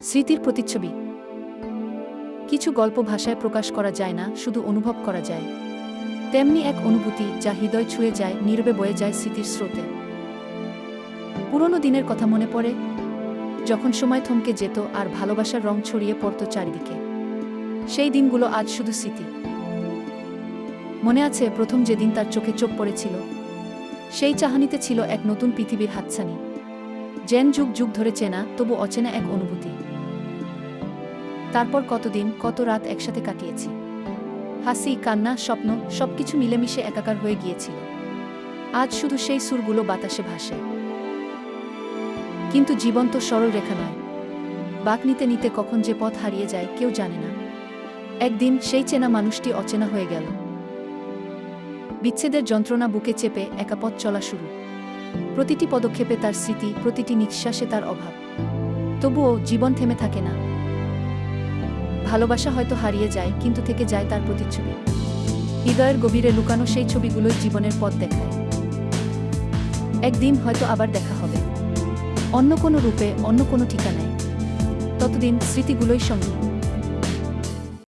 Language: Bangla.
স্মৃতির প্রতিচ্ছবি। কিছু গল্প ভাষায় প্রকাশ করা যায় না, শুধু অনুভব করা যায়। তেমনি এক অনুভূতি যা হৃদয় ছুঁয়ে যায়, নীরবে বয়ে যায় স্মৃতির স্রোতে। পুরনো দিনের কথা মনে পড়ে, যখন সময় থমকে যেত আর ভালোবাসার রং ছড়িয়ে পড়ত চারিদিকে। সেই দিনগুলো আজ শুধু স্মৃতি। মনে আছে প্রথম যেদিন তার চোখে চোখ পড়েছিল? সেই চাহনিতে ছিল এক নতুন পৃথিবীর হাতছানি, যেন যুগ যুগ ধরে চেনা তবু অচেনা এক অনুভূতি। তারপর কতদিন, কত রাত একসাথে কাটিয়েছি। হাসি, কান্না, স্বপ্ন সবকিছু মিলেমিশে একাকার হয়ে গিয়েছিল। আজ শুধু সেই সুরগুলো বাতাসে ভাসে। কিন্তু জীবন তো সরল রেখা নয়। বাঁক নিতে নিতে কখন যে পথ হারিয়ে যায় কেউ জানে না। একদিন সেই চেনা মানুষটি অচেনা হয়ে গেল। বিচ্ছেদের যন্ত্রণা বুকে চেপে একা পথ চলা শুরু। প্রতিটি পদক্ষেপে তার স্মৃতি, প্রতিটি নিঃশ্বাসে তার অভাব। তবুও জীবন থেমে থাকে না। ভালোবাসা হয়তো হারিয়ে যায়, কিন্তু থেকে যায় তার প্রতিচ্ছবি। হৃদয়ের গভীরে লুকানো সেই ছবিগুলোই জীবনের পথ দেখায়। একদিন হয়তো আবার দেখা হবে, অন্য কোনো রূপে, অন্য কোনো ঠিকানায়। ততদিন স্মৃতিগুলোই সঙ্গী।